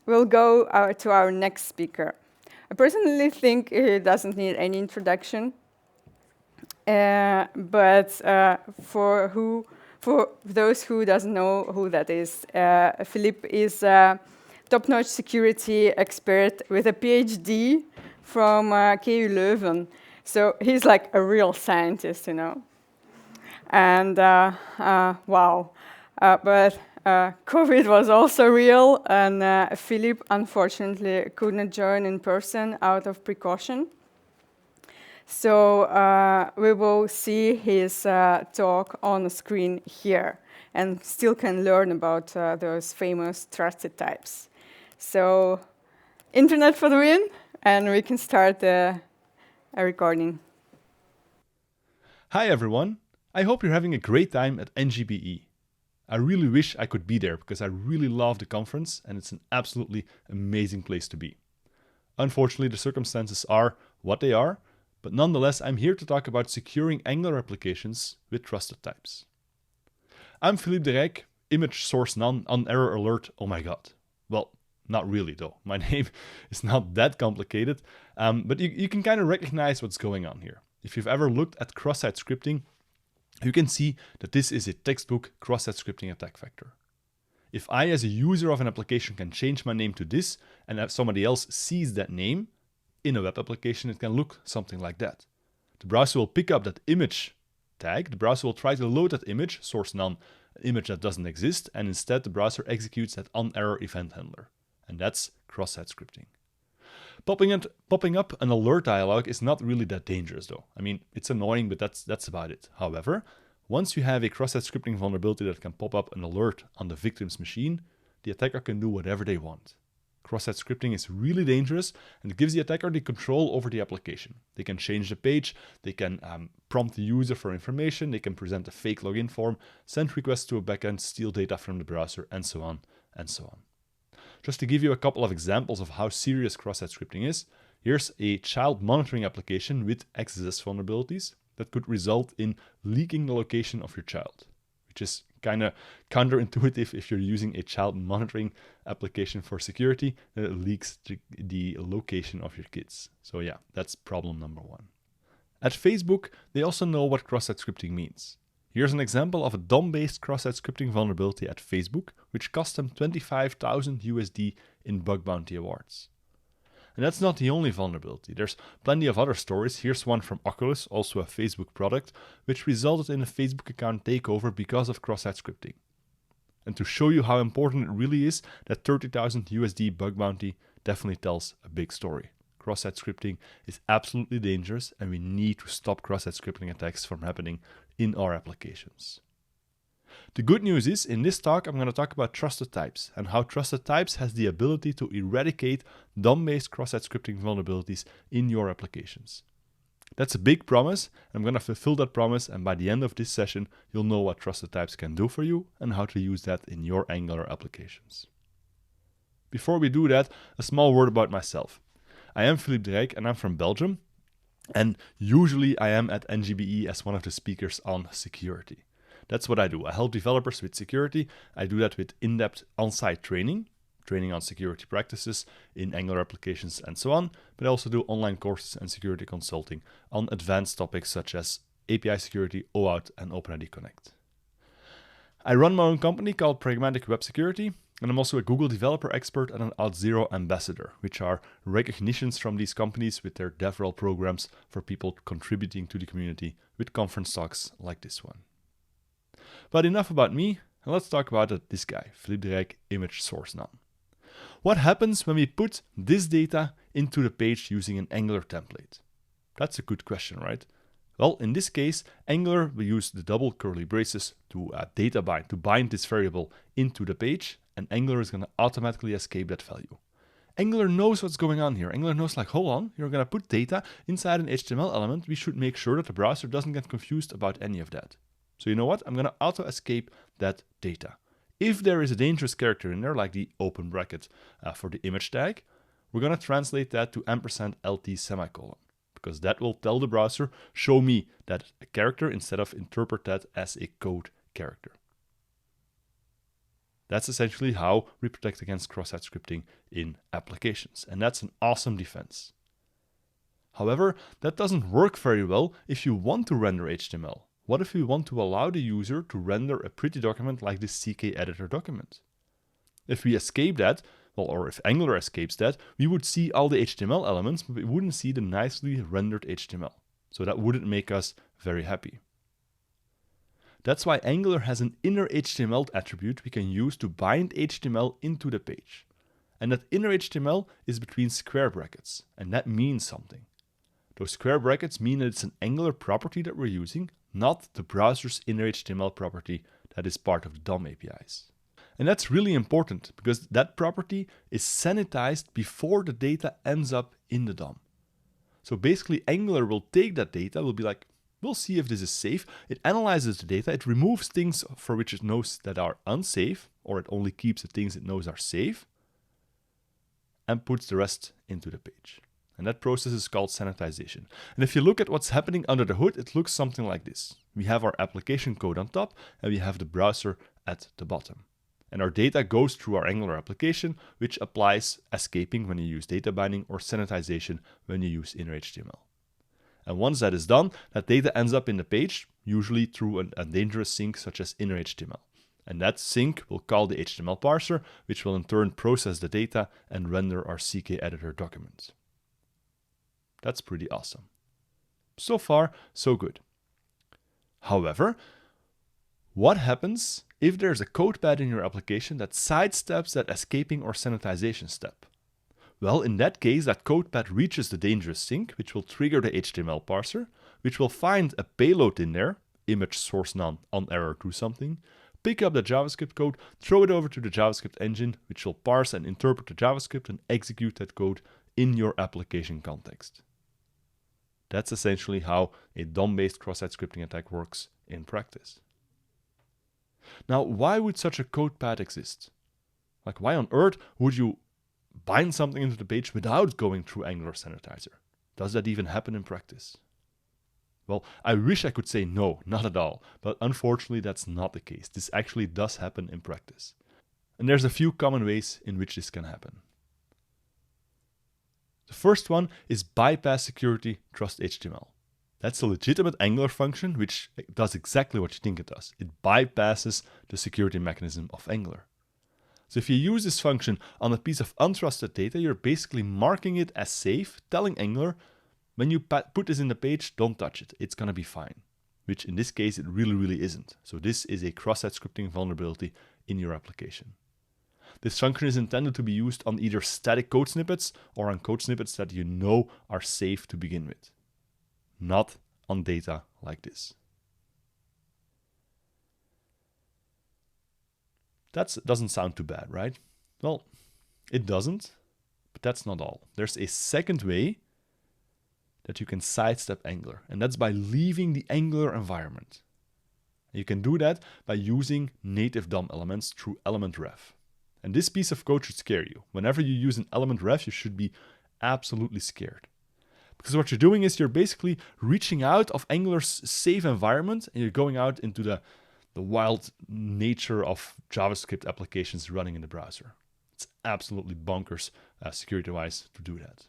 we'll go to our next speaker. I personally think he doesn't need any introduction, but for those who doesn't know who that is, Philippe is a top-notch security expert with a Ph.D. from KU Leuven. So he's like a real scientist, you know. And wow, but COVID was also real, and Philippe unfortunately couldn't join in person out of precaution. So we will see his talk on the screen here, and still can learn about those famous trusted types. So, internet for the win, and we can start a recording. Hi everyone, I hope you're having a great time at NGBE. I really wish I could be there because I really love the conference and it's an absolutely amazing place to be. Unfortunately, the circumstances are what they are, but nonetheless, I'm here to talk about securing Angular applications with trusted types. I'm Philippe De Ryck, image source none, on error alert, oh my god. Well, not really though, my name is not that complicated, but you can kind of recognize what's going on here. If you've ever looked at cross-site scripting, you can see that this is a textbook cross-site scripting attack vector. If I, as a user of an application, can change my name to this, and if somebody else sees that name, in a web application it can look something like that. The browser will pick up that image tag, the browser will try to load that image, source none, an image that doesn't exist, and instead the browser executes that on-error event handler. And that's cross-site scripting. Popping up an alert dialog is not really that dangerous though. I mean, it's annoying, but that's about it. However, once you have a cross-site scripting vulnerability that can pop up an alert on the victim's machine, the attacker can do whatever they want. Cross-site scripting is really dangerous and it gives the attacker the control over the application. They can change the page, they can prompt the user for information, they can present a fake login form, send requests to a backend, steal data from the browser, and so on and so on. Just to give you a couple of examples of how serious cross-site scripting is, here's a child monitoring application with XSS vulnerabilities that could result in leaking the location of your child, which is kind of counterintuitive if you're using a child monitoring application for security, that it leaks the location of your kids. So yeah, that's problem number one. At Facebook, they also know what cross-site scripting means. Here's an example of a DOM-based cross-site scripting vulnerability at Facebook, which cost them $25,000 in bug bounty awards. And that's not the only vulnerability. There's plenty of other stories. Here's one from Oculus, also a Facebook product, which resulted in a Facebook account takeover because of cross-site scripting. And to show you how important it really is, that $30,000 bug bounty definitely tells a big story. Cross-site scripting is absolutely dangerous, and we need to stop cross-site scripting attacks from happening in our applications. The good news is, in this talk, I'm going to talk about trusted types and how trusted types has the ability to eradicate DOM-based cross-site scripting vulnerabilities in your applications. That's a big promise. I'm going to fulfill that promise, and by the end of this session, you'll know what trusted types can do for you and how to use that in your Angular applications. Before we do that, a small word about myself. I am Philippe De Ryck and I'm from Belgium, and usually I am at NGBE as one of the speakers on security. That's what I do. I help developers with security. I do that with in-depth on-site training on security practices in Angular applications and so on, but I also do online courses and security consulting on advanced topics such as API security, OAuth, and OpenID Connect. I run my own company called Pragmatic Web Security, and I'm also a Google developer expert and an Auth0 Ambassador, which are recognitions from these companies with their DevRel programs for people contributing to the community with conference talks like this one. But enough about me, and let's talk about this guy, Philippe De Ryck, image source none. What happens when we put this data into the page using an Angular template? That's a good question, right? Well, in this case, Angular will use the double curly braces to data bind, to bind this variable into the page, and Angular is going to automatically escape that value. Angular knows what's going on here. Angular knows, like, hold on, you're going to put data inside an HTML element. We should make sure that the browser doesn't get confused about any of that. So you know what? I'm going to auto-escape that data. If there is a dangerous character in there, like the open bracket for the image tag, we're going to translate that to &LT semicolon, because that will tell the browser, show me that a character instead of interpret that as a code character. That's essentially how we protect against cross-site scripting in applications, and that's an awesome defense. However, that doesn't work very well if you want to render HTML. What if we want to allow the user to render a pretty document like this CK editor document? If we escape that, well, or if Angular escapes that, we would see all the HTML elements, but we wouldn't see the nicely rendered HTML. So that wouldn't make us very happy. That's why Angular has an inner HTML attribute we can use to bind HTML into the page. And that inner HTML is between square brackets, and that means something. Those square brackets mean that it's an Angular property that we're using, not the browser's inner HTML property that is part of the DOM APIs. And that's really important because that property is sanitized before the data ends up in the DOM. So basically Angular will take that data, will be like, we'll see if this is safe. It analyzes the data, it removes things for which it knows that are unsafe, or it only keeps the things it knows are safe, and puts the rest into the page. And that process is called sanitization. And if you look at what's happening under the hood, it looks something like this. We have our application code on top, and we have the browser at the bottom. And our data goes through our Angular application, which applies escaping when you use data binding or sanitization when you use inner HTML. And once that is done, that data ends up in the page, usually through a dangerous sink such as inner HTML. And that sink will call the HTML parser, which will in turn process the data and render our CK editor document. That's pretty awesome. So far, so good. However, what happens if there's a code pad in your application that sidesteps that escaping or sanitization step? Well, in that case, that code pad reaches the dangerous sink, which will trigger the HTML parser, which will find a payload in there, image source none, on error do something, pick up the JavaScript code, throw it over to the JavaScript engine, which will parse and interpret the JavaScript and execute that code in your application context. That's essentially how a DOM-based cross-site scripting attack works in practice. Now, why would such a code pad exist? Like, why on earth would you bind something into the page without going through Angular Sanitizer? Does that even happen in practice? Well, I wish I could say no, not at all, but unfortunately that's not the case. This actually does happen in practice. And there's a few common ways in which this can happen. The first one is bypass security trust HTML. That's a legitimate Angular function which does exactly what you think it does. It bypasses the security mechanism of Angular. So if you use this function on a piece of untrusted data, you're basically marking it as safe, telling Angular, when you put this in the page, don't touch it, it's going to be fine. Which in this case, it really isn't. So this is a cross-site scripting vulnerability in your application. This function is intended to be used on either static code snippets or on code snippets that you know are safe to begin with. Not on data like this. That doesn't sound too bad, right? Well, it doesn't, but that's not all. There's a second way that you can sidestep Angular, and that's by leaving the Angular environment. You can do that by using native DOM elements through element ref. And this piece of code should scare you. Whenever you use an element ref, you should be absolutely scared. Because what you're doing is you're basically reaching out of Angular's safe environment and you're going out into the wild nature of JavaScript applications running in the browser. It's absolutely bonkers security-wise to do that.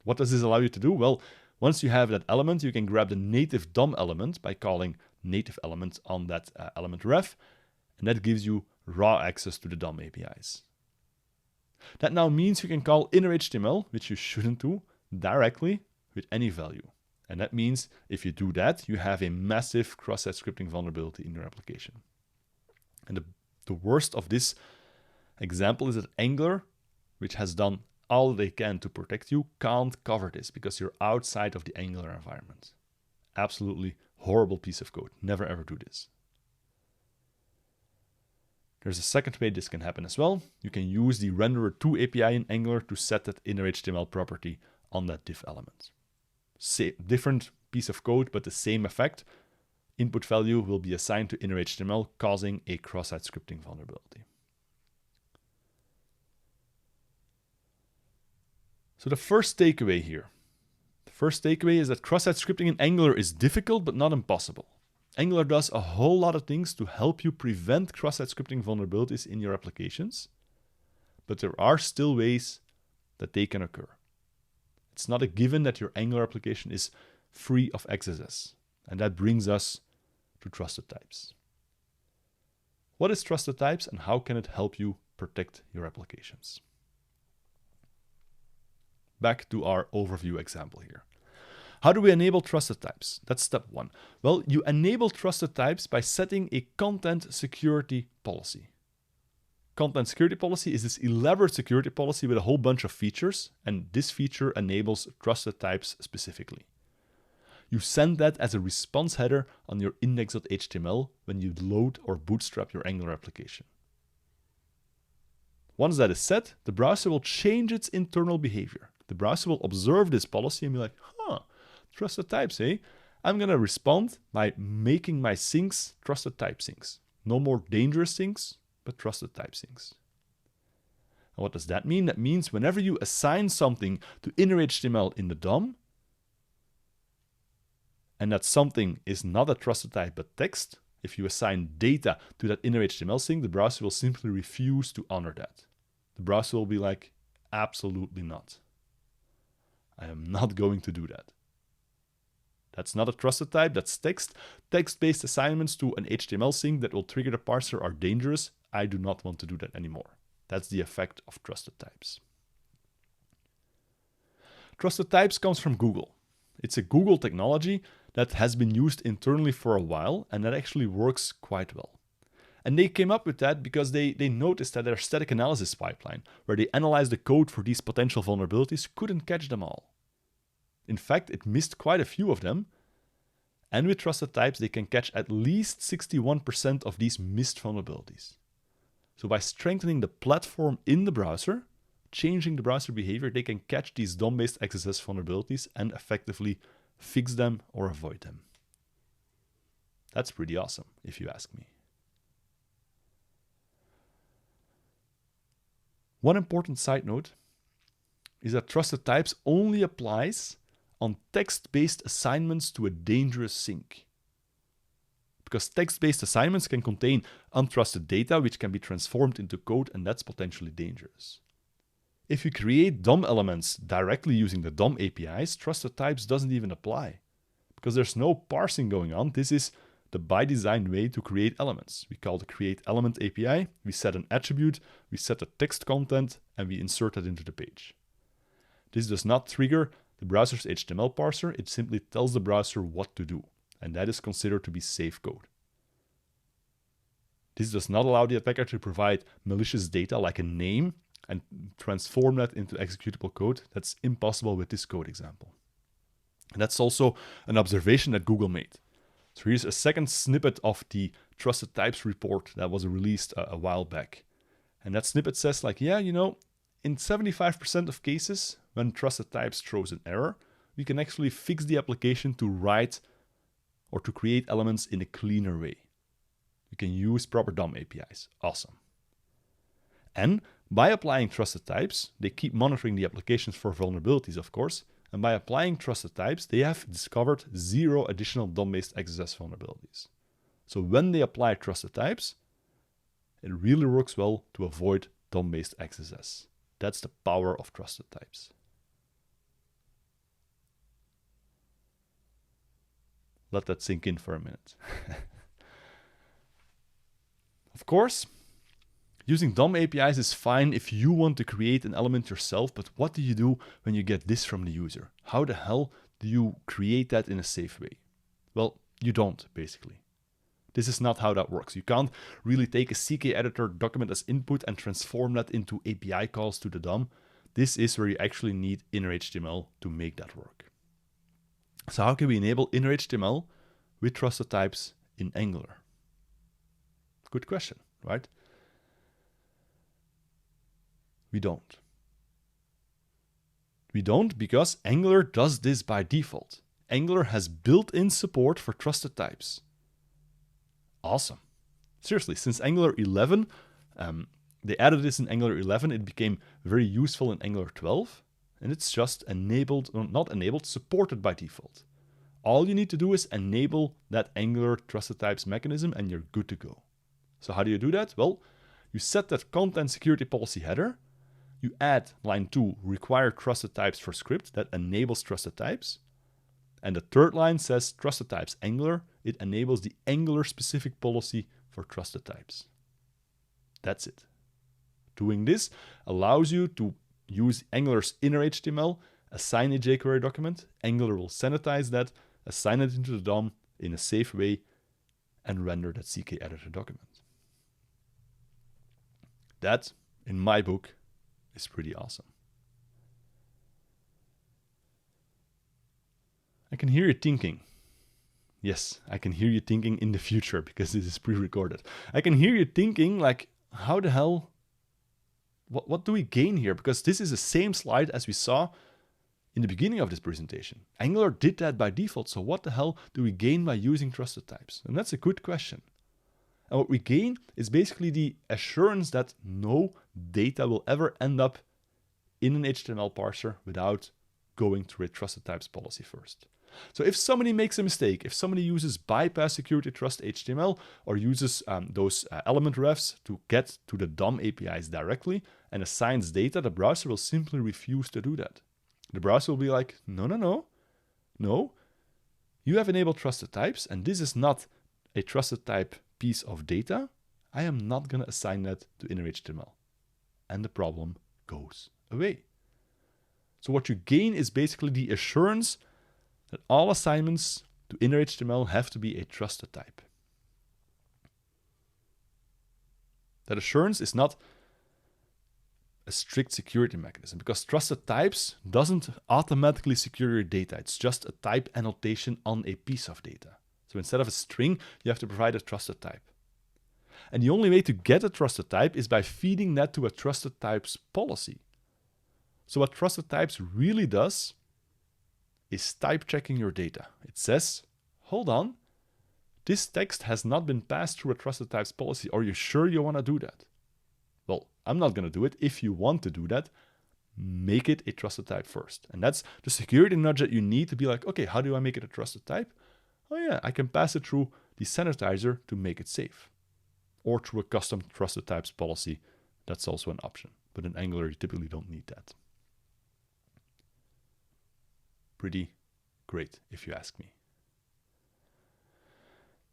What does this allow you to do? Well, once you have that element, you can grab the native DOM element by calling native element on that element ref, and that gives you raw access to the DOM APIs. That now means you can call inner HTML, which you shouldn't do, directly with any value. And that means if you do that, you have a massive cross-site scripting vulnerability in your application. And the worst of this example is that Angular, which has done all they can to protect you, can't cover this because you're outside of the Angular environment. Absolutely horrible piece of code. Never ever do this. There's a second way this can happen as well. You can use the renderer2 API in Angular to set that inner HTML property on that div element. Different piece of code, but the same effect. Input value will be assigned to inner HTML, causing a cross-site scripting vulnerability. So the first takeaway here. The first takeaway is that cross-site scripting in Angular is difficult, but not impossible. Angular does a whole lot of things to help you prevent cross-site scripting vulnerabilities in your applications, but there are still ways that they can occur. It's not a given that your Angular application is free of XSS, and that brings us to trusted types. What is trusted types and how can it help you protect your applications? Back to our overview example here. How do we enable trusted types? That's step one. Well, you enable trusted types by setting a content security policy. Content security policy is this elaborate security policy with a whole bunch of features, and this feature enables trusted types specifically. You send that as a response header on your index.html when you load or bootstrap your Angular application. Once that is set, the browser will change its internal behavior. The browser will observe this policy and be like, trusted types, eh? I'm going to respond by making my sinks trusted type sinks. No more dangerous sinks, but trusted type sinks. And what does that mean? That means whenever you assign something to inner HTML in the DOM, and that something is not a trusted type but text, if you assign data to that inner HTML sink, the browser will simply refuse to honor that. The browser will be like, absolutely not. I am not going to do that. That's not a trusted type, that's text. Text-based assignments to an HTML sink that will trigger the parser are dangerous. I do not want to do that anymore. That's the effect of trusted types. Trusted types comes from Google. It's a Google technology that has been used internally for a while, and that actually works quite well. And they came up with that because they noticed that their static analysis pipeline, where they analyzed the code for these potential vulnerabilities, couldn't catch them all. In fact, it missed quite a few of them, and with trusted types, they can catch at least 61% of these missed vulnerabilities. So by strengthening the platform in the browser, changing the browser behavior, they can catch these DOM-based XSS vulnerabilities and effectively fix them or avoid them. That's pretty awesome, if you ask me. One important side note is that trusted types only applies on text-based assignments to a dangerous sink. Because text-based assignments can contain untrusted data which can be transformed into code, and that's potentially dangerous. If you create DOM elements directly using the DOM APIs, trusted types doesn't even apply. Because there's no parsing going on. This is the by design way to create elements. We call the create element API, we set an attribute, we set the text content, and we insert it into the page. This does not trigger the browser's HTML parser, it simply tells the browser what to do, and that is considered to be safe code. This does not allow the attacker to provide malicious data like a name and transform that into executable code. That's impossible with this code example. And that's also an observation that Google made. So here's a second snippet of the Trusted Types report that was released a while back. And that snippet says like, yeah, in 75% of cases, when Trusted Types throws an error, we can actually fix the application to write or to create elements in a cleaner way. We can use proper DOM APIs. Awesome. And by applying Trusted Types, they keep monitoring the applications for vulnerabilities, of course. And by applying Trusted Types, they have discovered 0 additional DOM-based XSS vulnerabilities. So when they apply Trusted Types, it really works well to avoid DOM-based XSS. That's the power of Trusted Types. Let that sink in for a minute. Of course, using DOM APIs is fine if you want to create an element yourself, but what do you do when you get this from the user? How the hell do you create that in a safe way? Well, you don't, basically. This is not how that works. You can't really take a CK editor document as input and transform that into API calls to the DOM. This is where you actually need inner HTML to make that work. So how can we enable inner HTML with trusted types in Angular? Good question, right? We don't. We don't because Angular does this by default. Angular has built-in support for trusted types. Awesome. Seriously, since Angular 11, they added this in Angular 11, it became very useful in Angular 12, and it's just enabled, not enabled, supported by default. All you need to do is enable that Angular trusted types mechanism and you're good to go. So how do you do that? Well, you set that content security policy header. You add line 2, require trusted types for script that enables trusted types. And the third line says trusted types Angular. It enables the Angular specific policy for trusted types. That's it. Doing this allows you to use Angular's inner HTML, assign a jQuery document. Angular will sanitize that, assign it into the DOM in a safe way, and render that CK editor document. That, in my book, is pretty awesome. I can hear you thinking. Yes, I can hear you thinking in the future because this is pre-recorded. I can hear you thinking like, how the hell, what do we gain here? Because this is the same slide as we saw in the beginning of this presentation. Angular did that by default, so what the hell do we gain by using trusted types? And that's a good question. And what we gain is basically the assurance that no data will ever end up in an HTML parser without going through a trusted types policy first. So if somebody makes a mistake, if somebody uses bypass security trust HTML or uses those element refs to get to the DOM APIs directly and assigns data, the browser will simply refuse to do that. The browser will be like, no, you have enabled trusted types and this is not a trusted type piece of data. I am not going to assign that to inner HTML. And the problem goes away. So what you gain is basically the assurance that all assignments to inner HTML have to be a trusted type. That assurance is not a strict security mechanism because trusted types doesn't automatically secure your data. It's just a type annotation on a piece of data. So instead of a string, you have to provide a trusted type. And the only way to get a trusted type is by feeding that to a trusted types policy. So what trusted types really does is type checking your data. It says, hold on, this text has not been passed through a trusted types policy. Are you sure you want to do that? Well, I'm not going to do it. If you want to do that, make it a trusted type first. And that's the security nudge that you need to be like, okay, how do I make it a trusted type? Oh yeah, I can pass it through the sanitizer to make it safe. Or through a custom trusted types policy. That's also an option. But in Angular, you typically don't need that. Pretty great, if you ask me.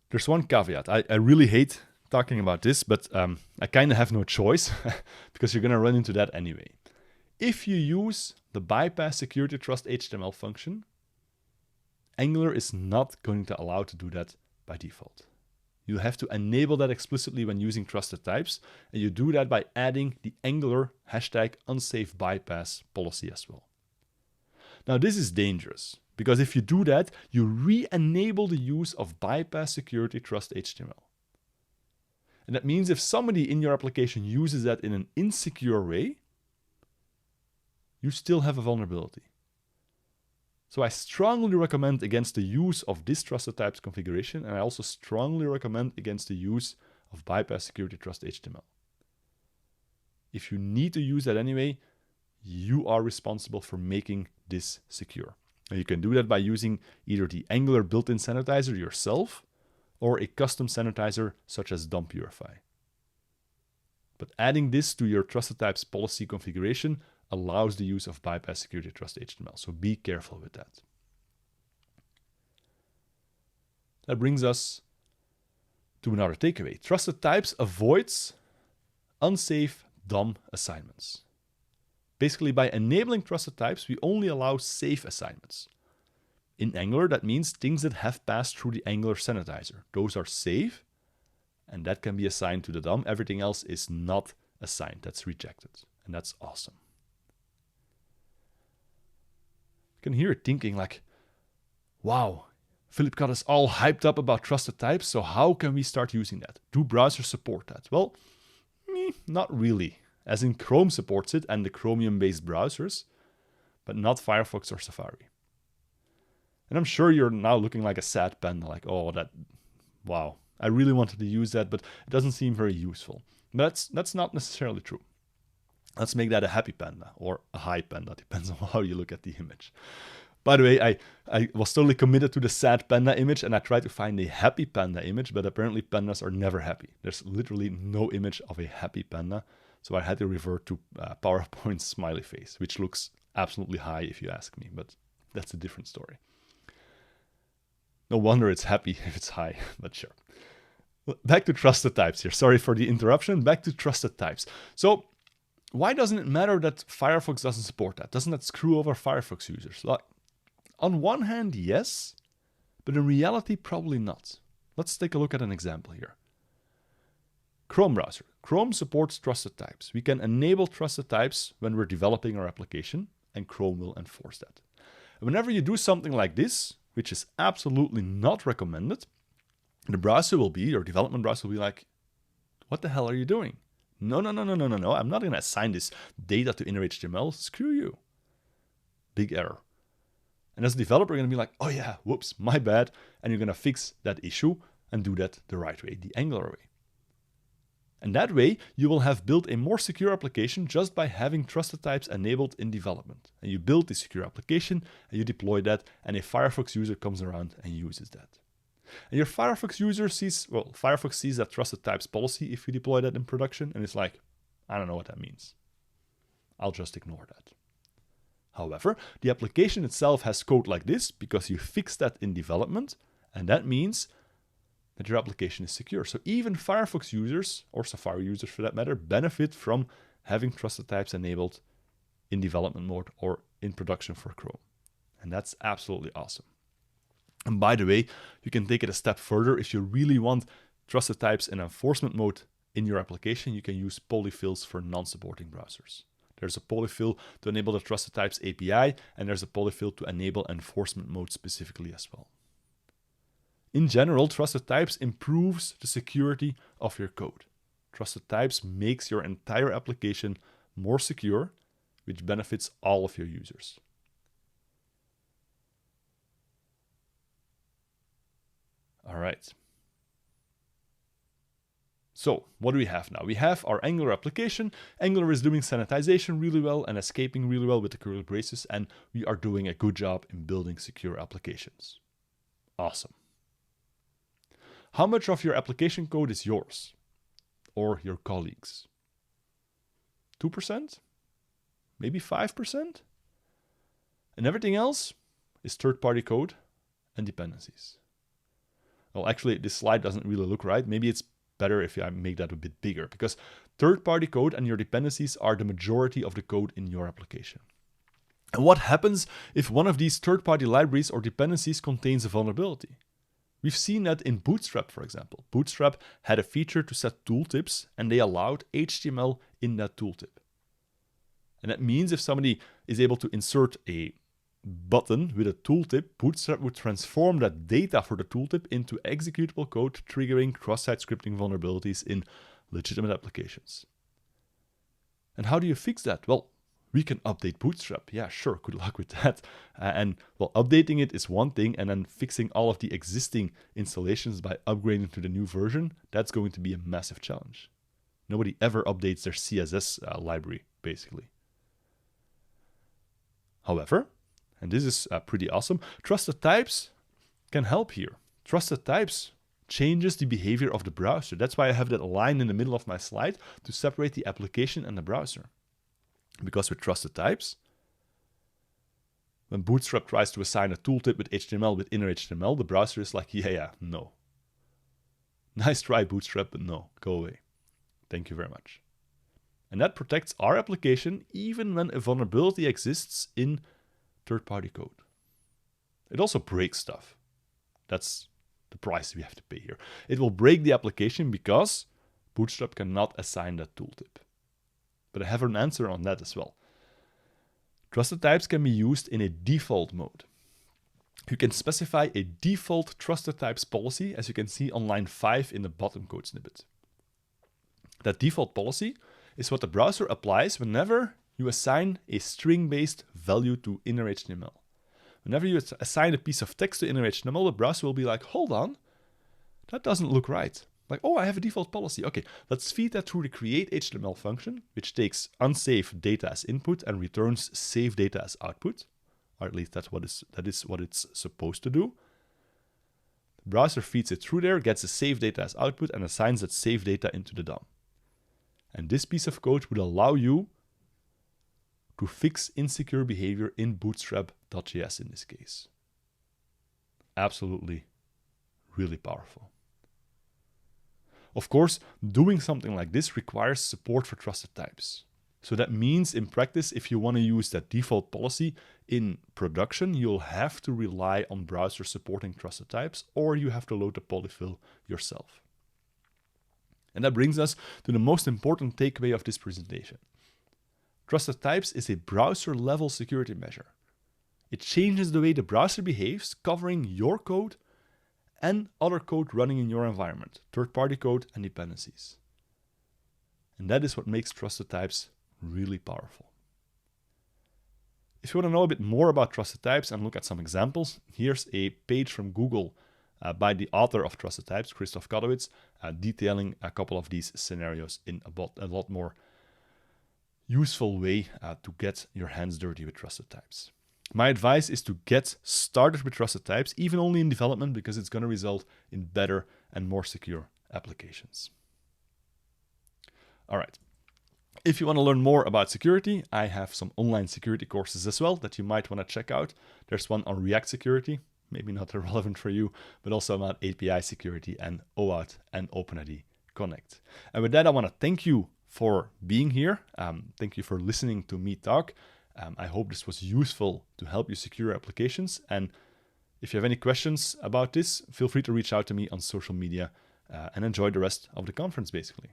There's one caveat. I really hate talking about this, but I kind of have no choice because you're going to run into that anyway. If you use the bypass security trust HTML function, Angular is not going to allow to do that by default. You have to enable that explicitly when using trusted types, and you do that by adding the Angular #unsafe bypass policy as well. Now this is dangerous, because if you do that, you re-enable the use of bypass security trust HTML. And that means if somebody in your application uses that in an insecure way, you still have a vulnerability. So I strongly recommend against the use of this trusted types configuration, and I also strongly recommend against the use of bypass security trust HTML. If you need to use that anyway, you are responsible for making this secure. And you can do that by using either the Angular built-in sanitizer yourself or a custom sanitizer such as DOM Purify. But adding this to your trusted types policy configuration allows the use of bypass security trust HTML. So be careful with that. That brings us to another takeaway. Trusted types avoids unsafe DOM assignments. Basically, by enabling trusted types, we only allow safe assignments. In Angular, that means things that have passed through the Angular sanitizer. Those are safe, and that can be assigned to the DOM. Everything else is not assigned. That's rejected, and that's awesome. You can hear it thinking like, wow, Philippe got us all hyped up about trusted types, so how can we start using that? Do browsers support that? Well, not really. As in Chrome supports it and the Chromium-based browsers, but not Firefox or Safari. And I'm sure you're now looking like a sad panda, like, oh, wow, I really wanted to use that, but it doesn't seem very useful. But that's not necessarily true. Let's make that a happy panda or a high panda, depends on how you look at the image. By the way, I was totally committed to the sad panda image, and I tried to find a happy panda image, but apparently pandas are never happy. There's literally no image of a happy panda, so I had to revert to PowerPoint's smiley face, which looks absolutely high if you ask me, but that's a different story. No wonder it's happy if it's high, but sure. Back to trusted types here. Sorry for the interruption. Back to trusted types. So why doesn't it matter that Firefox doesn't support that? Doesn't that screw over Firefox users? Well, on one hand, yes, but in reality, probably not. Let's take a look at an example here. Chrome browser. Chrome supports trusted types. We can enable trusted types when we're developing our application, and Chrome will enforce that. And whenever you do something like this, which is absolutely not recommended, the browser will be, your development browser will be like, what the hell are you doing? No, I'm not going to assign this data to inner HTML. Screw you. Big error. And as a developer, you're going to be like, oh yeah, whoops, my bad. And you're going to fix that issue and do that the right way, the Angular way. And that way, you will have built a more secure application just by having trusted types enabled in development. And you build the secure application, and you deploy that, and a Firefox user comes around and uses that. And your Firefox user sees, well, Firefox sees that trusted types policy if you deploy that in production, and it's like, I don't know what that means. I'll just ignore that. However, the application itself has code like this because you fixed that in development, and that means that your application is secure. So even Firefox users, or Safari users for that matter, benefit from having trusted types enabled in development mode or in production for Chrome. And that's absolutely awesome. And by the way, you can take it a step further. If you really want trusted types in enforcement mode in your application, you can use polyfills for non-supporting browsers. There's a polyfill to enable the trusted types API, and there's a polyfill to enable enforcement mode specifically as well. In general, trusted types improves the security of your code. Trusted types makes your entire application more secure, which benefits all of your users. All right. So what do we have now? We have our Angular application. Angular is doing sanitization really well and escaping really well with the curly braces, and we are doing a good job in building secure applications. Awesome. How much of your application code is yours or your colleagues? 2%? Maybe 5%? And everything else is third-party code and dependencies. Well, actually, this slide doesn't really look right. Maybe it's better if I make that a bit bigger, because third-party code and your dependencies are the majority of the code in your application. And what happens if one of these third-party libraries or dependencies contains a vulnerability? We've seen that in Bootstrap, for example. Bootstrap had a feature to set tooltips, and they allowed HTML in that tooltip. And that means if somebody is able to insert a button with a tooltip, Bootstrap would transform that data for the tooltip into executable code, triggering cross-site scripting vulnerabilities in legitimate applications. And how do you fix that? Well, we can update Bootstrap. Yeah, sure, good luck with that. Well, updating it is one thing, and then fixing all of the existing installations by upgrading to the new version, that's going to be a massive challenge. Nobody ever updates their CSS library, basically. However, and this is pretty awesome, trusted types can help here. Trusted types changes the behavior of the browser. That's why I have that line in the middle of my slide to separate the application and the browser. Because with trusted types, when Bootstrap tries to assign a tooltip with HTML with inner HTML, the browser is like, yeah, no. Nice try, Bootstrap, but no, go away. Thank you very much. And that protects our application even when a vulnerability exists in third-party code. It also breaks stuff. That's the price we have to pay here. It will break the application because Bootstrap cannot assign that tooltip. But I have an answer on that as well. Trusted types can be used in a default mode. You can specify a default trusted types policy, as you can see on line 5 in the bottom code snippet. That default policy is what the browser applies whenever you assign a string-based value to inner HTML. Whenever you assign a piece of text to inner HTML, the browser will be like, hold on, that doesn't look right. Like, oh, I have a default policy. Okay, let's feed that through the create HTML function, which takes unsafe data as input and returns safe data as output. or at least that is what it's supposed to do. The browser feeds it through there, gets the safe data as output, and assigns that safe data into the DOM. And this piece of code would allow you to fix insecure behavior in bootstrap.js in this case. Absolutely, really powerful. Of course, doing something like this requires support for trusted types. So that means in practice, if you want to use that default policy in production, you'll have to rely on browsers supporting trusted types, or you have to load the polyfill yourself. And that brings us to the most important takeaway of this presentation. Trusted types is a browser-level security measure. It changes the way the browser behaves, covering your code and other code running in your environment, third-party code and dependencies. And that is what makes trusted types really powerful. If you want to know a bit more about trusted types and look at some examples, here's a page from Google by the author of Trusted Types, Christoph Kadowitz, detailing a couple of these scenarios in a lot more useful way to get your hands dirty with trusted types. My advice is to get started with trusted types, even only in development, because it's going to result in better and more secure applications. All right. If you want to learn more about security, I have some online security courses as well that you might want to check out. There's one on React security, maybe not relevant for you, but also about API security and OAuth and OpenID Connect. And with that, I want to thank you for being here. Thank you for listening to me talk. I hope this was useful to help you secure your applications. And if you have any questions about this, feel free to reach out to me on social media and enjoy the rest of the conference, basically.